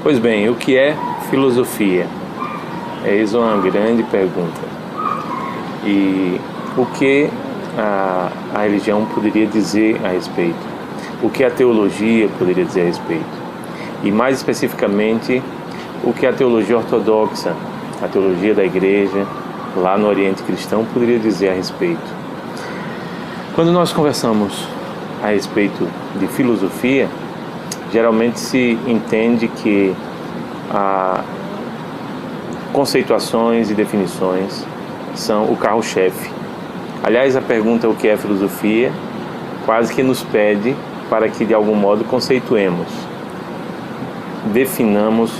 Pois bem, o que é filosofia? Eis uma grande pergunta. E o que a religião poderia dizer a respeito? O que a teologia poderia dizer a respeito? E mais especificamente, o que a teologia ortodoxa, a teologia da igreja, lá no Oriente Cristão, poderia dizer a respeito? Quando nós conversamos a respeito de filosofia, geralmente se entende que conceituações e definições são o carro-chefe. Aliás, a pergunta o que é filosofia quase que nos pede para que de algum modo conceituemos, definamos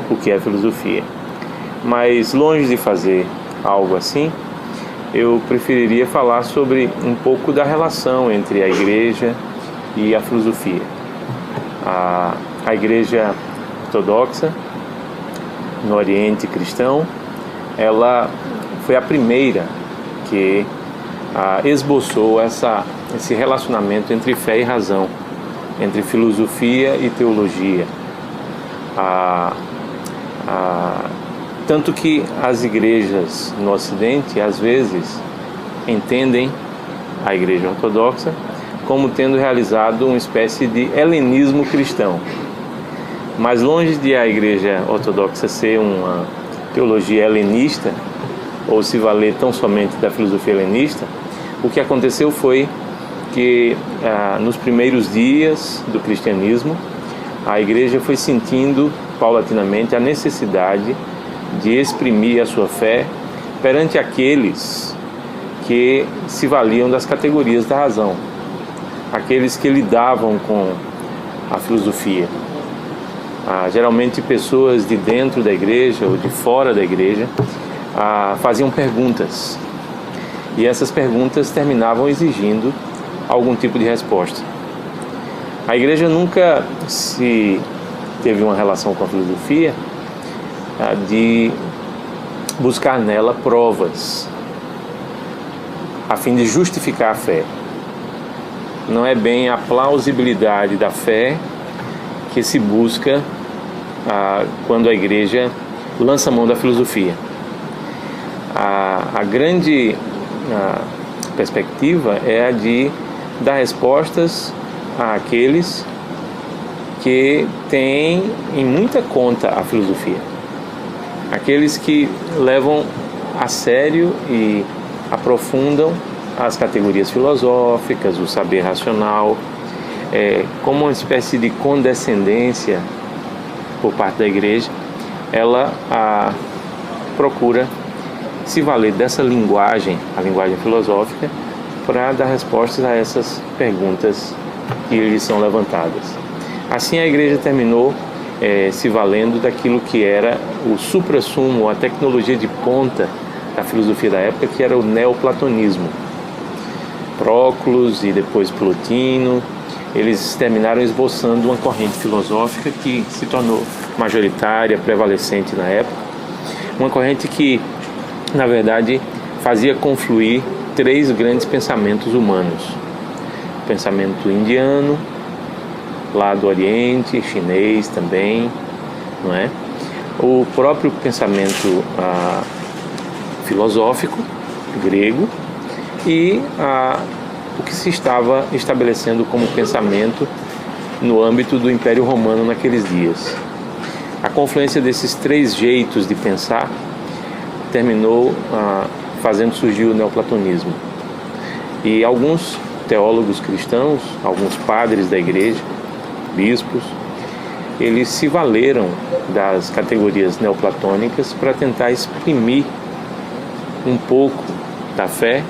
o que é filosofia. Mas longe de fazer algo assim, eu preferiria falar sobre um pouco da relação entre a igreja e a filosofia. A igreja ortodoxa no Oriente Cristão, ela foi a primeira que esboçou esse relacionamento entre fé e razão, entre filosofia e teologia. Tanto que as igrejas no Ocidente, às vezes, entendem a igreja ortodoxa como tendo realizado uma espécie de helenismo cristão. Mas longe de a igreja ortodoxa ser uma teologia helenista, ou se valer tão somente da filosofia helenista, o que aconteceu foi que nos primeiros dias do cristianismo, a igreja foi sentindo paulatinamente a necessidade de exprimir a sua fé perante aqueles que se valiam das categorias da razão, aqueles que lidavam com a filosofia. Geralmente pessoas de dentro da igreja ou de fora da igreja faziam perguntas, e essas perguntas terminavam exigindo algum tipo de resposta. A igreja nunca se teve uma relação com a filosofia de buscar nela provas a fim de justificar a fé. Não é bem a plausibilidade da fé que se busca quando a igreja lança mão da filosofia. A grande perspectiva é a de dar respostas àqueles que têm em muita conta a filosofia, aqueles que levam a sério e aprofundam as categorias filosóficas, o saber racional, como uma espécie de condescendência por parte da igreja. Ela procura se valer dessa linguagem, a linguagem filosófica, para dar respostas a essas perguntas que lhes são levantadas. Assim a igreja terminou se valendo daquilo que era o suprassumo, a tecnologia de ponta da filosofia da época, que era o neoplatonismo. Próclus e depois Plotino, eles terminaram esboçando uma corrente filosófica que se tornou majoritária, prevalecente na época, uma corrente que, na verdade, fazia confluir três grandes pensamentos humanos: o pensamento indiano, lá do Oriente, chinês também, não é? O próprio pensamento filosófico grego e o que se estava estabelecendo como pensamento no âmbito do Império Romano naqueles dias. A confluência desses três jeitos de pensar terminou fazendo surgir o neoplatonismo. E alguns teólogos cristãos, alguns padres da igreja, bispos, eles se valeram das categorias neoplatônicas para tentar exprimir um pouco da fé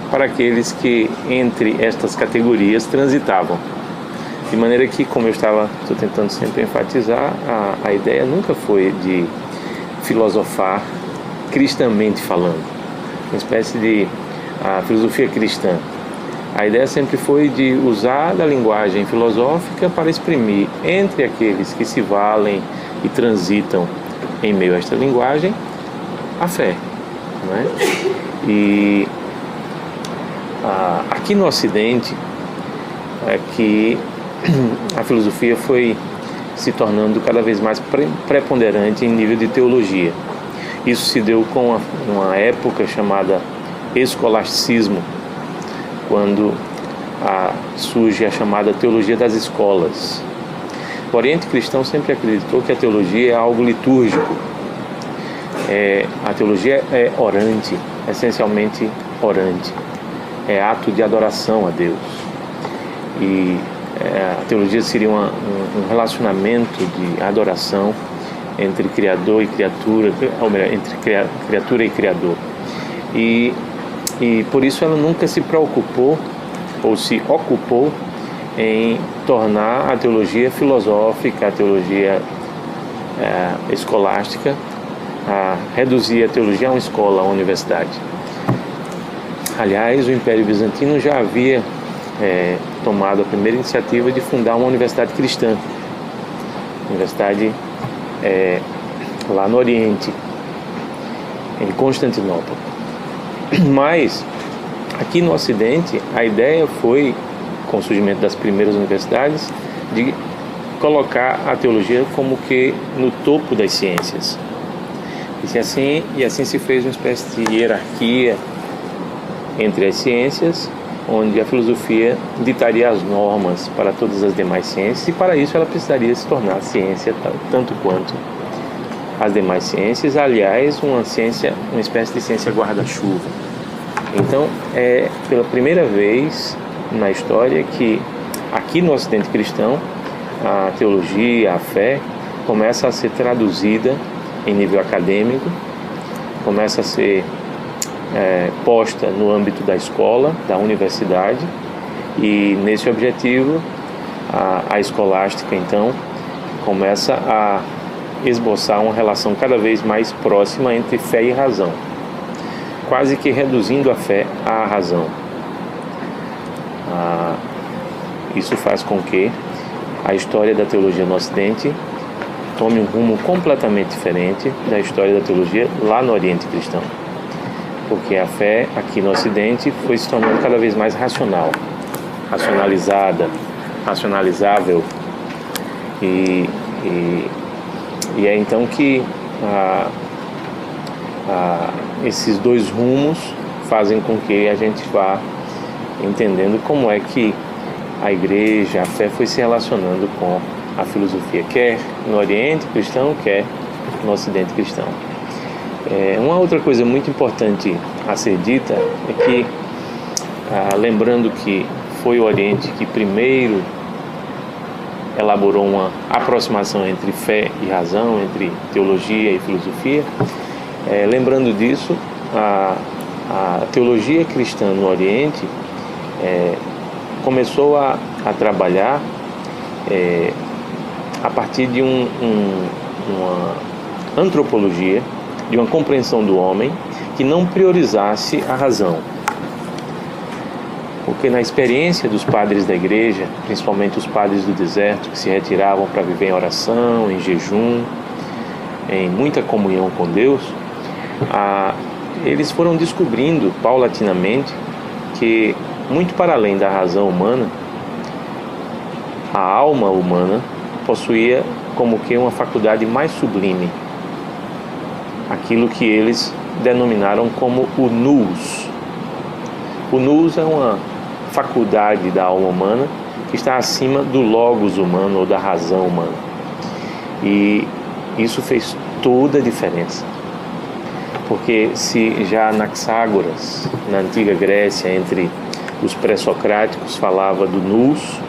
para aqueles que entre estas categorias transitavam. De maneira que, como eu estou tentando sempre enfatizar, a ideia nunca foi de filosofar cristamente falando, uma espécie de filosofia cristã. A ideia sempre foi de usar da linguagem filosófica para exprimir entre aqueles que se valem e transitam em meio a esta linguagem a fé, não é? E aqui no Ocidente é que a filosofia foi se tornando cada vez mais preponderante em nível de teologia. Isso se deu com uma época chamada escolasticismo, quando surge a chamada teologia das escolas. O Oriente Cristão sempre acreditou que a teologia é algo litúrgico. A teologia é orante, essencialmente orante. É ato de adoração a Deus. E a teologia seria um relacionamento de adoração entre Criador e criatura, ou melhor, entre criatura e Criador. E por isso ela nunca se preocupou ou se ocupou em tornar a teologia filosófica, a teologia escolástica, a reduzir a teologia a uma escola, a uma universidade. Aliás, o Império Bizantino já havia tomado a primeira iniciativa de fundar uma universidade cristã, universidade lá no Oriente, em Constantinopla. Mas aqui no Ocidente a ideia foi, com o surgimento das primeiras universidades, de colocar a teologia como que no topo das ciências. E assim se fez uma espécie de hierarquia entre as ciências, onde a filosofia ditaria as normas para todas as demais ciências, e para isso ela precisaria se tornar ciência tanto quanto as demais ciências. Aliás, uma espécie de ciência guarda-chuva. Então, é pela primeira vez na história que aqui no Ocidente cristão a teologia, a fé começa a ser traduzida em nível acadêmico, começa a ser posta no âmbito da escola, da universidade, e nesse objetivo a escolástica então começa a esboçar uma relação cada vez mais próxima entre fé e razão, quase que reduzindo a fé à razão. Isso faz com que a história da teologia no Ocidente tome um rumo completamente diferente da história da teologia lá no Oriente Cristão, porque a fé aqui no Ocidente foi se tornando cada vez mais racional, racionalizada, racionalizável, e é então que esses dois rumos fazem com que a gente vá entendendo como é que a igreja, a fé foi se relacionando com a filosofia, quer no Oriente Cristão, quer no Ocidente Cristão. Uma outra coisa muito importante a ser dita é que, lembrando que foi o Oriente que primeiro elaborou uma aproximação entre fé e razão, entre teologia e filosofia, lembrando disso, a teologia cristã no Oriente começou a trabalhar a partir de uma antropologia, de uma compreensão do homem que não priorizasse a razão. Porque na experiência dos padres da igreja, principalmente os padres do deserto, que se retiravam para viver em oração, em jejum, em muita comunhão com Deus, eles foram descobrindo paulatinamente que, muito para além da razão humana, a alma humana possuía como que uma faculdade mais sublime, aquilo que eles denominaram como o nous. O nous é uma faculdade da alma humana que está acima do logos humano ou da razão humana. E isso fez toda a diferença. Porque se já Anaxágoras, na antiga Grécia, entre os pré-socráticos, falava do nous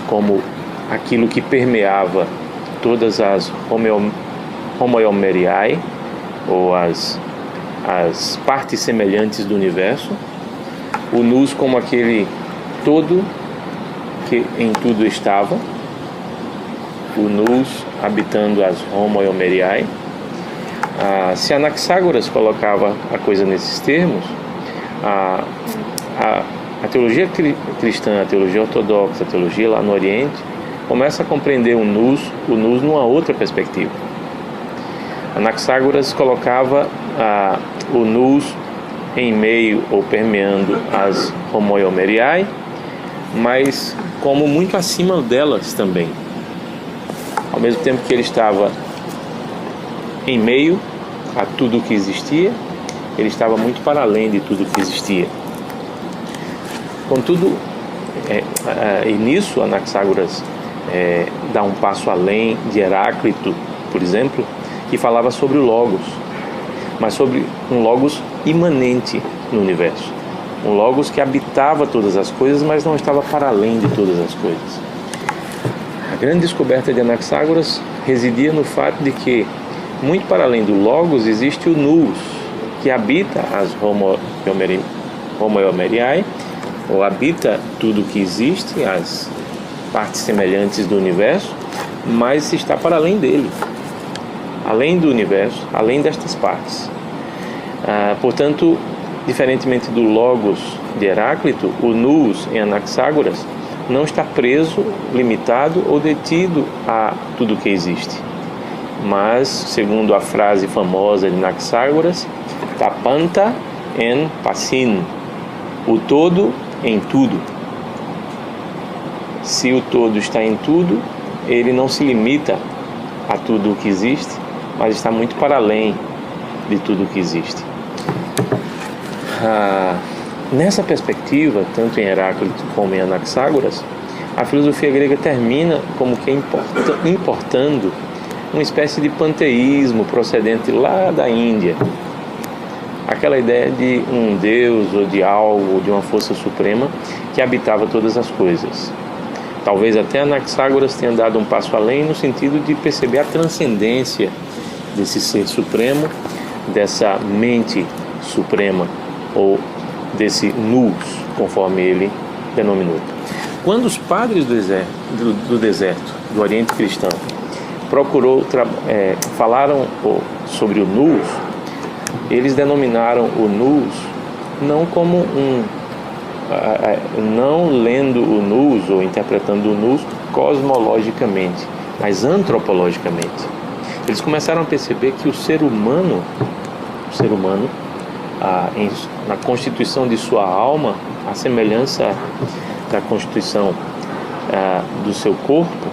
como aquilo que permeava todas as homoiomeriae, ou as partes semelhantes do universo, o nous como aquele todo que em tudo estava, o nous habitando as homoiomeriae. Se Anaxágoras colocava a coisa nesses termos, a teologia cristã, a teologia ortodoxa, a teologia lá no Oriente, começa a compreender o nous numa outra perspectiva. Anaxágoras colocava o nous em meio ou permeando as homoiomeriae, mas como muito acima delas também. Ao mesmo tempo que ele estava em meio a tudo o que existia, ele estava muito para além de tudo o que existia. Contudo, e nisso Anaxágoras dá um passo além de Heráclito, por exemplo, que falava sobre o Logos, mas sobre um Logos imanente no universo. Um Logos que habitava todas as coisas, mas não estava para além de todas as coisas. A grande descoberta de Anaxágoras residia no fato de que, muito para além do Logos, existe o Nous, que habita as Homoiomeriae, ou habita tudo que existe, as partes semelhantes do universo, mas está para além dele, além do universo, além destas partes. Portanto, diferentemente do Logos de Heráclito, o Nous em Anaxágoras não está preso, limitado ou detido a tudo que existe, mas, segundo a frase famosa de Anaxágoras, tapanta en passin, o todo em tudo. Se o todo está em tudo, ele não se limita a tudo o que existe, mas está muito para além de tudo o que existe. Nessa perspectiva, tanto em Heráclito como em Anaxágoras, a filosofia grega termina como que importando uma espécie de panteísmo procedente lá da Índia. Aquela ideia de um Deus ou de algo, ou de uma força suprema que habitava todas as coisas. Talvez até Anaxágoras tenha dado um passo além no sentido de perceber a transcendência desse ser supremo, dessa mente suprema, ou desse nous, conforme ele denominou. Quando os padres do deserto, do Oriente Cristão, falaram sobre o nous, eles denominaram o nous não como não lendo o nous ou interpretando o nous cosmologicamente, mas antropologicamente. Eles começaram a perceber que o ser humano, na constituição de sua alma, a semelhança da constituição do seu corpo,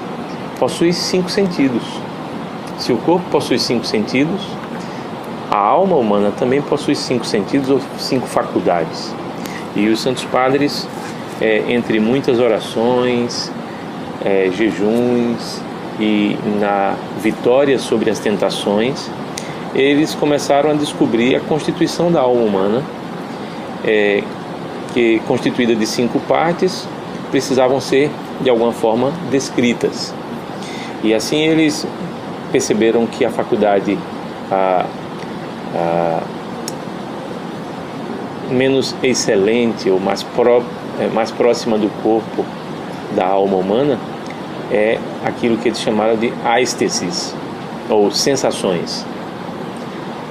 possui 5 sentidos. Se o corpo possui 5 sentidos, a alma humana também possui 5 sentidos ou 5 faculdades. E os Santos Padres, entre muitas orações, jejuns e na vitória sobre as tentações, eles começaram a descobrir a constituição da alma humana, que, constituída de 5 partes, precisavam ser, de alguma forma, descritas. E assim eles perceberam que a faculdade menos excelente ou mais próxima do corpo da alma humana é aquilo que eles chamaram de áistesis, ou sensações.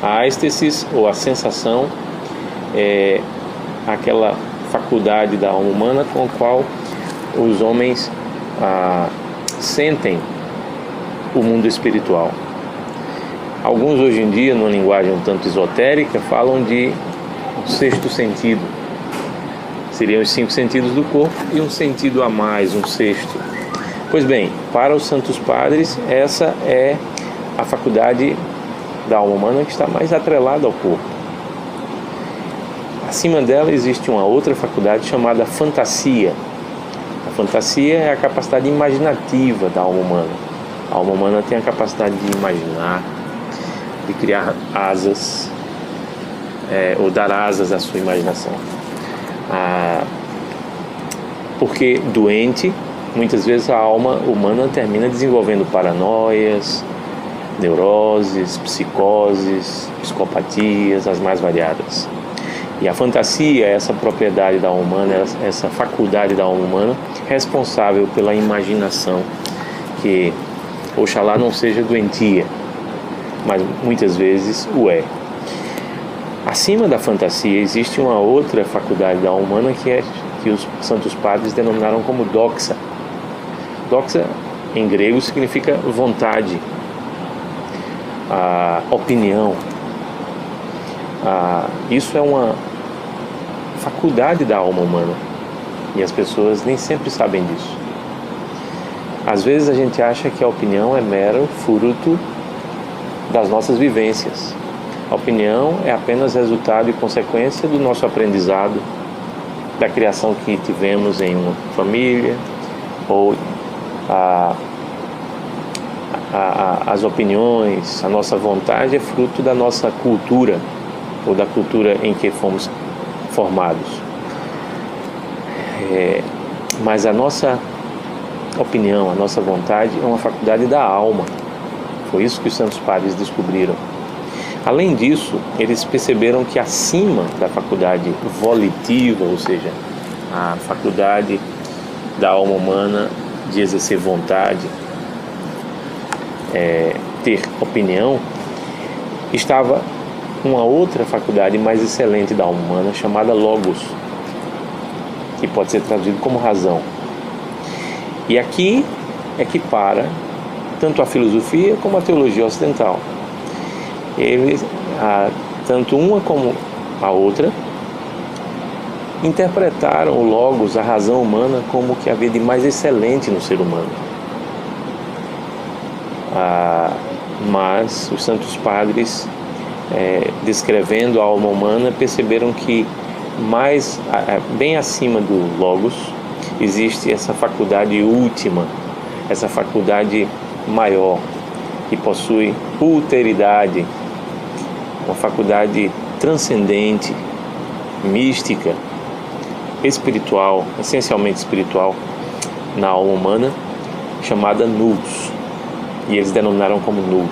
A áistesis, ou a sensação, é aquela faculdade da alma humana com a qual os homens sentem o mundo espiritual. Alguns hoje em dia, numa linguagem um tanto esotérica, falam de um 6º sentido. Seriam os 5 sentidos do corpo e um sentido a mais, um 6º. Pois bem, para os Santos Padres, essa é a faculdade da alma humana que está mais atrelada ao corpo. Acima dela existe uma outra faculdade chamada fantasia. A fantasia é a capacidade imaginativa da alma humana. A alma humana tem a capacidade de imaginar, de criar asas, ou dar asas à sua imaginação. Porque doente, muitas vezes a alma humana termina desenvolvendo paranoias, neuroses, psicoses, psicopatias, as mais variadas. E a fantasia é essa propriedade da alma humana, essa faculdade da alma humana responsável pela imaginação, que oxalá não seja doentia, mas muitas vezes o é. Acima da fantasia existe uma outra faculdade da alma humana que os Santos Padres denominaram como doxa. Doxa em grego significa vontade, opinião. Isso é uma faculdade da alma humana E as pessoas nem sempre sabem disso. Às vezes a gente acha que a opinião é mero fruto das nossas vivências. A opinião é apenas resultado e consequência do nosso aprendizado, da criação que tivemos em uma família, ou as opiniões, a nossa vontade é fruto da nossa cultura, ou da cultura em que fomos formados. Mas a nossa opinião, a nossa vontade é uma faculdade da alma. Foi isso que os santos padres descobriram. Além disso, eles perceberam que acima da faculdade volitiva, ou seja, a faculdade da alma humana de exercer vontade, ter opinião, estava uma outra faculdade mais excelente da alma humana, chamada Logos, que pode ser traduzido como razão. E aqui é que para tanto a filosofia como a teologia ocidental. Eles, tanto uma como a outra, interpretaram o Logos, a razão humana, como o que havia de mais excelente no ser humano. Mas os santos padres, descrevendo a alma humana, perceberam que bem acima do Logos existe essa faculdade última, essa faculdade maior, que possui ulteridade, uma faculdade transcendente, mística, espiritual, essencialmente espiritual, na alma humana, chamada nous, e eles denominaram como nous.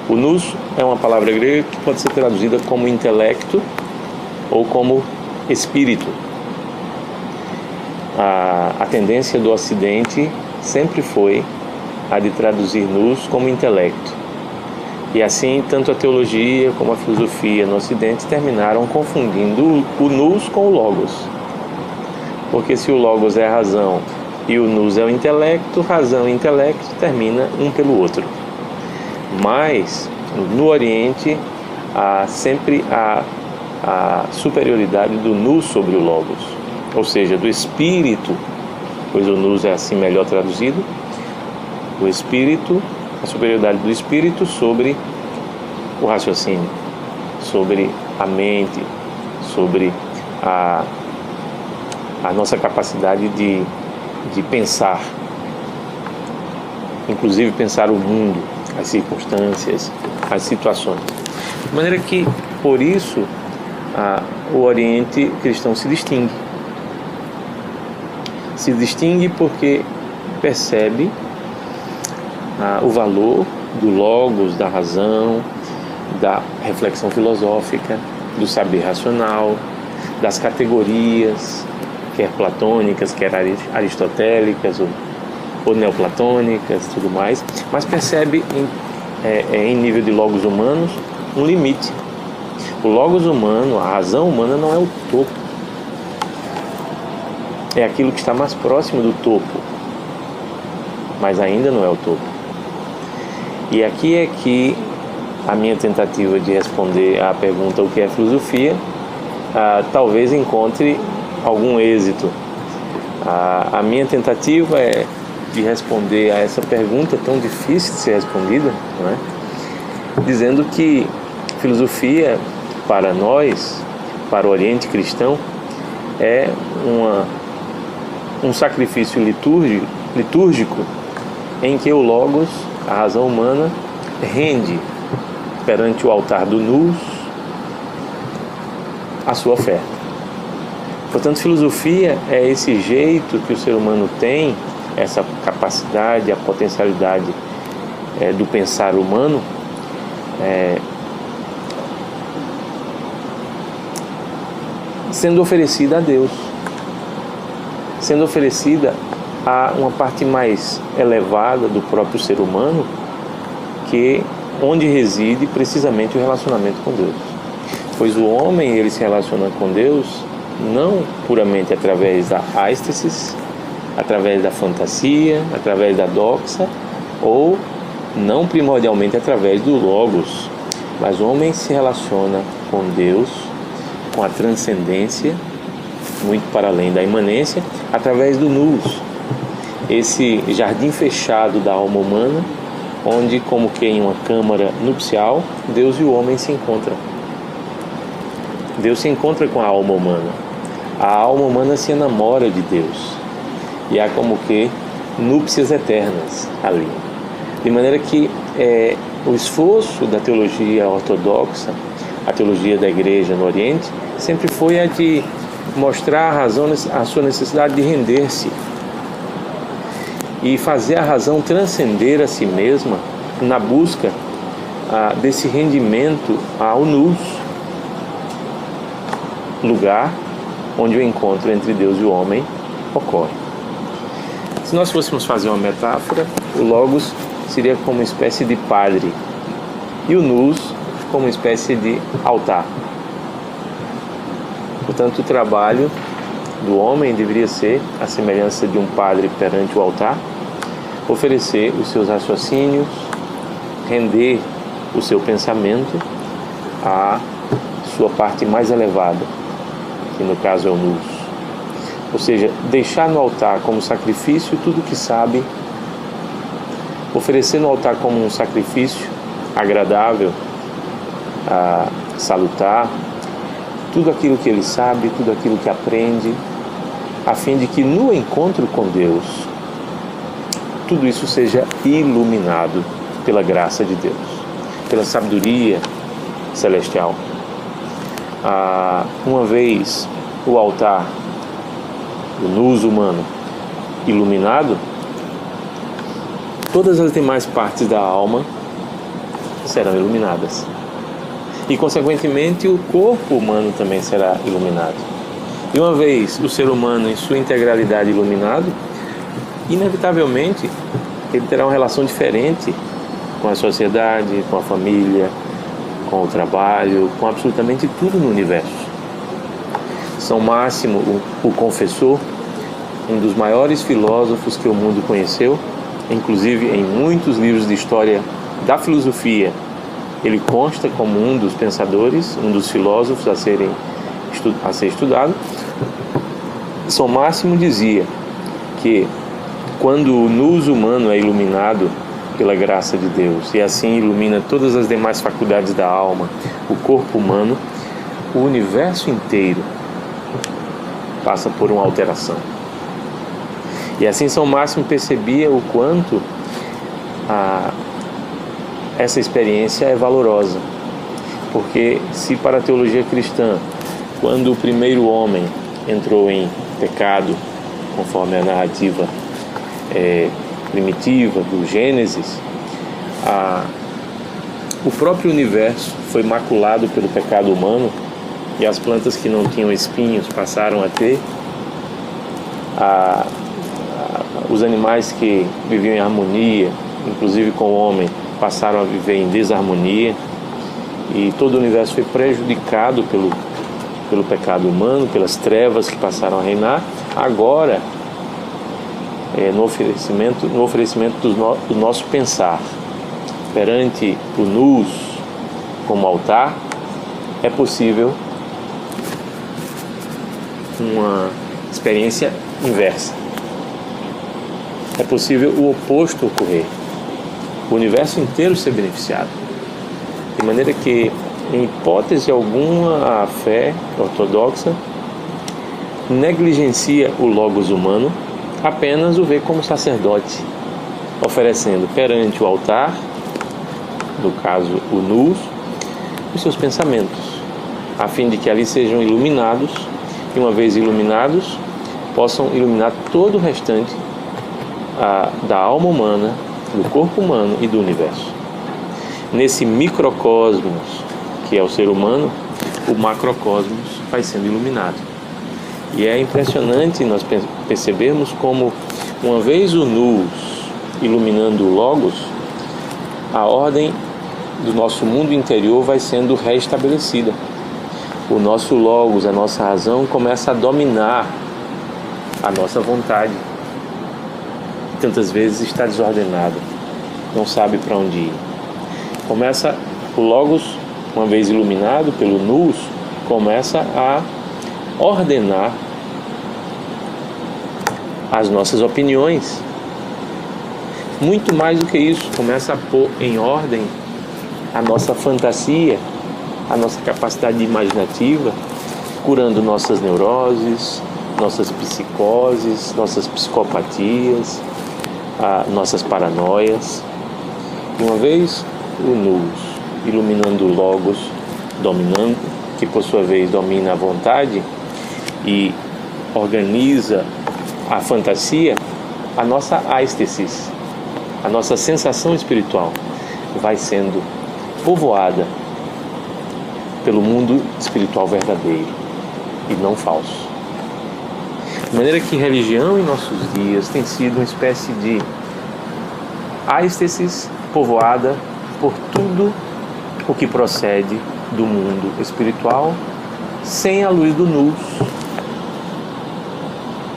O nous é uma palavra grega que pode ser traduzida como intelecto ou como espírito. A tendência do Ocidente sempre foi a de traduzir nous como intelecto. E assim, tanto a teologia como a filosofia no Ocidente terminaram confundindo o nous com o Logos. Porque se o Logos é a razão e o nous é o intelecto, razão e intelecto termina um pelo outro. Mas, no Oriente, há sempre a superioridade do nous sobre o Logos, ou seja, do espírito, pois o nous é assim melhor traduzido, o espírito, a superioridade do espírito sobre o raciocínio, sobre a mente, sobre a nossa capacidade de pensar, inclusive pensar o mundo, as circunstâncias, as situações. De maneira que, por isso, o Oriente cristão se distingue. Se distingue porque percebe o valor do Logos, da razão, da reflexão filosófica, do saber racional, das categorias, quer platônicas, quer aristotélicas ou neoplatônicas, tudo mais, mas percebe em nível de Logos humanos um limite. O Logos humano, a razão humana, não é o topo, é aquilo que está mais próximo do topo, mas ainda não é o topo. E aqui é que a minha tentativa de responder à pergunta o que é filosofia talvez encontre algum êxito. A minha tentativa é de responder a essa pergunta tão difícil de ser respondida, não é? Dizendo que filosofia, para nós, para o Oriente cristão, é um sacrifício litúrgico em que o Logos, a razão humana, rende perante o altar do nous a sua oferta. Portanto, filosofia é esse jeito que o ser humano tem, essa capacidade, a potencialidade do pensar humano, sendo oferecida a Deus, sendo oferecida a uma parte mais elevada do próprio ser humano, onde reside precisamente o relacionamento com Deus. Pois o homem, ele se relaciona com Deus não puramente através da ástesis, através da fantasia, através da doxa, ou não primordialmente através do Logos, mas o homem se relaciona com Deus, com a transcendência, muito para além da imanência, através do nous, esse jardim fechado da alma humana, onde, como que em uma câmara nupcial, Deus e o homem se encontram. Deus se encontra com a alma humana. A alma humana se enamora de Deus. E há como que núpcias eternas ali. De maneira que o esforço da teologia ortodoxa, a teologia da igreja no Oriente, sempre foi a de mostrar a sua necessidade de render-se e fazer a razão transcender a si mesma na busca desse rendimento ao nous, lugar onde o encontro entre Deus e o homem ocorre. Se nós fôssemos fazer uma metáfora, o Logos seria como uma espécie de padre e o nous como uma espécie de altar. Portanto, o trabalho do homem deveria ser a semelhança de um padre perante o altar, oferecer os seus raciocínios, render o seu pensamento à sua parte mais elevada, que no caso é o nous. Ou seja, deixar no altar como sacrifício tudo o que sabe, oferecer no altar como um sacrifício agradável, salutar, tudo aquilo que ele sabe, tudo aquilo que aprende, a fim de que no encontro com Deus, tudo isso seja iluminado pela graça de Deus, pela sabedoria celestial. Uma vez o altar, o nous humano, iluminado, todas as demais partes da alma serão iluminadas. E, consequentemente, o corpo humano também será iluminado. E uma vez o ser humano em sua integralidade iluminado, inevitavelmente ele terá uma relação diferente com a sociedade, com a família, com o trabalho, com absolutamente tudo no universo. São Máximo, o confessor, um dos maiores filósofos que o mundo conheceu, inclusive em muitos livros de história da filosofia, ele consta como um dos pensadores, um dos filósofos a ser estudado. São Máximo dizia que quando o nous humano é iluminado pela graça de Deus e assim ilumina todas as demais faculdades da alma, o corpo humano, o universo inteiro passa por uma alteração. E assim São Máximo percebia o quanto essa experiência é valorosa, porque se para a teologia cristã, quando o primeiro homem entrou em pecado, conforme a narrativa primitiva do Gênesis, o próprio universo foi maculado pelo pecado humano e as plantas que não tinham espinhos passaram a ter, os animais que viviam em harmonia, inclusive com o homem, passaram a viver em desarmonia, e todo o universo foi prejudicado pelo pecado humano, pelas trevas que passaram a reinar. Agora, no oferecimento do nosso pensar perante o nous como altar, é possível uma experiência inversa. É possível o oposto ocorrer, o universo inteiro ser beneficiado. De maneira que, em hipótese alguma, a fé ortodoxa negligencia o logos humano, apenas o vê como sacerdote, oferecendo perante o altar, no caso o nous, os seus pensamentos, a fim de que ali sejam iluminados, e uma vez iluminados, possam iluminar todo o restante da alma humana, do corpo humano e do universo. Nesse microcosmos que é o ser humano, o macrocosmos vai sendo iluminado. E é impressionante nós percebermos como, uma vez o nous iluminando o logos, a ordem do nosso mundo interior vai sendo restabelecida. O nosso logos, a nossa razão, começa a dominar a nossa vontade. Tantas vezes está desordenada, não sabe para onde ir. Começa o logos, uma vez iluminado pelo nous, começa a ordenar as nossas opiniões. Muito mais do que isso, começa a pôr em ordem a nossa fantasia, a nossa capacidade imaginativa, curando nossas neuroses, nossas psicoses, nossas psicopatias, nossas paranoias. E uma vez o nous iluminando o logos, dominando, que por sua vez domina a vontade e organiza a fantasia, a nossa áistesis, a nossa sensação espiritual vai sendo povoada pelo mundo espiritual verdadeiro e não falso. De maneira que religião em nossos dias tem sido uma espécie de áistesis povoada por tudo o que procede do mundo espiritual, sem a luz do nous,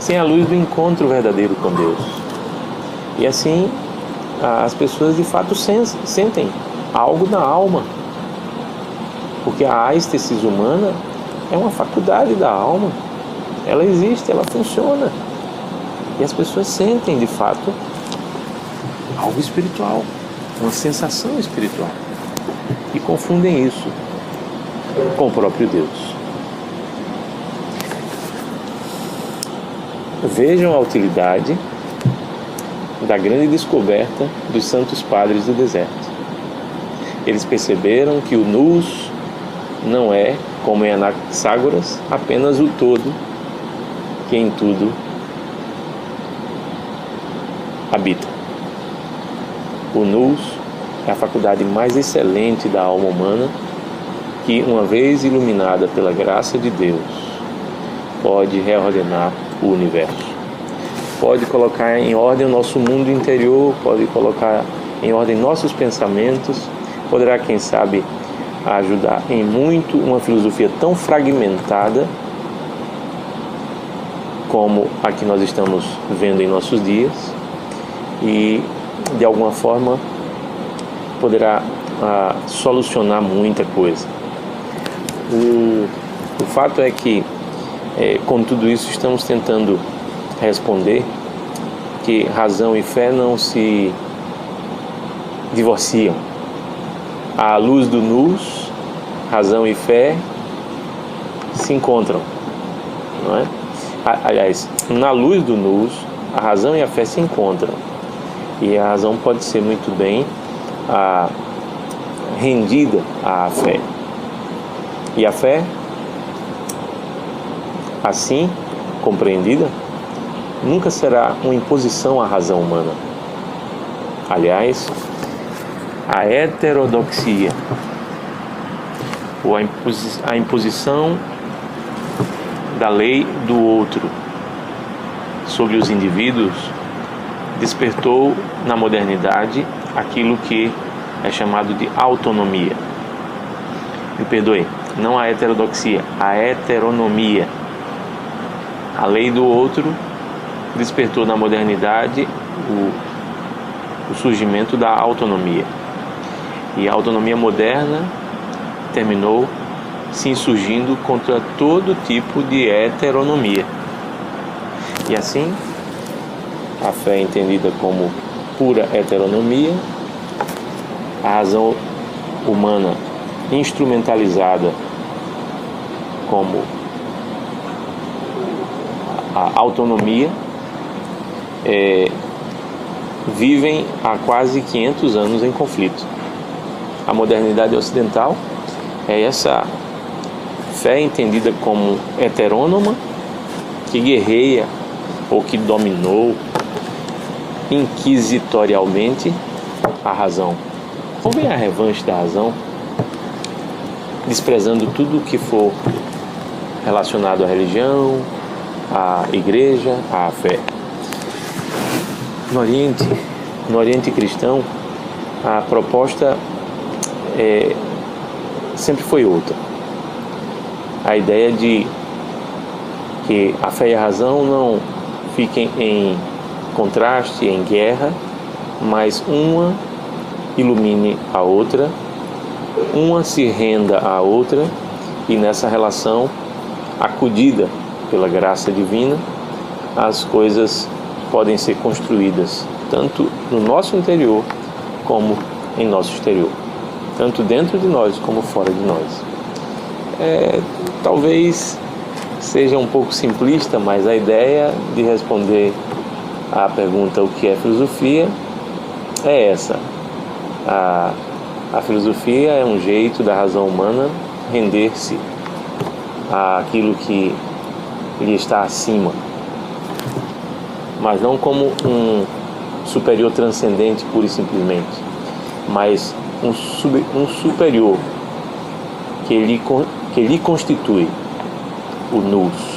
sem a luz do encontro verdadeiro com Deus. E assim as pessoas de fato sentem algo na alma, porque a áistesis humana é uma faculdade da alma, ela existe, ela funciona, e as pessoas sentem de fato algo espiritual, uma sensação espiritual, e confundem isso com o próprio Deus. Vejam a utilidade da grande descoberta dos santos padres do deserto. Eles perceberam que o nous não é, como em Anaxágoras, apenas o todo que em tudo habita. O nous é a faculdade mais excelente da alma humana que, uma vez iluminada pela graça de Deus, pode reordenar o universo. Pode colocar em ordem o nosso mundo interior, pode colocar em ordem nossos pensamentos, poderá, quem sabe, ajudar em muito uma filosofia tão fragmentada como a que nós estamos vendo em nossos dias, e de alguma forma poderá solucionar muita coisa. O fato é que com tudo isso estamos tentando responder que razão e fé não se divorciam. À luz do nous, razão e fé se encontram, não é? Aliás, na luz do nous, a razão e a fé se encontram, e a razão pode ser muito bem rendida à fé, e a fé, assim compreendida, nunca será uma imposição à razão humana. Aliás, a heterodoxia, ou a imposição da lei do outro sobre os indivíduos, despertou na modernidade aquilo que é chamado de autonomia. Me perdoe, não a heterodoxia, a heteronomia. A lei do outro despertou na modernidade o surgimento da autonomia. E a autonomia moderna terminou se insurgindo contra todo tipo de heteronomia. E assim, a fé é entendida como pura heteronomia, a razão humana instrumentalizada como a autonomia, vivem há quase 500 anos em conflito. A modernidade ocidental é essa fé entendida como heterônoma, que guerreia ou que dominou inquisitorialmente a razão. Ou bem a revanche da razão, desprezando tudo que for relacionado à religião, à igreja, à fé. No Oriente cristão, a proposta sempre foi outra. A ideia de que a fé e a razão não fiquem em contraste, em guerra, mas uma ilumine a outra, uma se renda à outra, e nessa relação, acudida pela graça divina, as coisas podem ser construídas tanto no nosso interior como em nosso exterior, tanto dentro de nós como fora de nós. Talvez seja um pouco simplista, mas a ideia de responder à pergunta o que é filosofia é essa. A filosofia é um jeito da razão humana render-se àquilo que lhe está acima, mas não como um superior transcendente pura e simplesmente, mas um superior que lhe constitui o nous.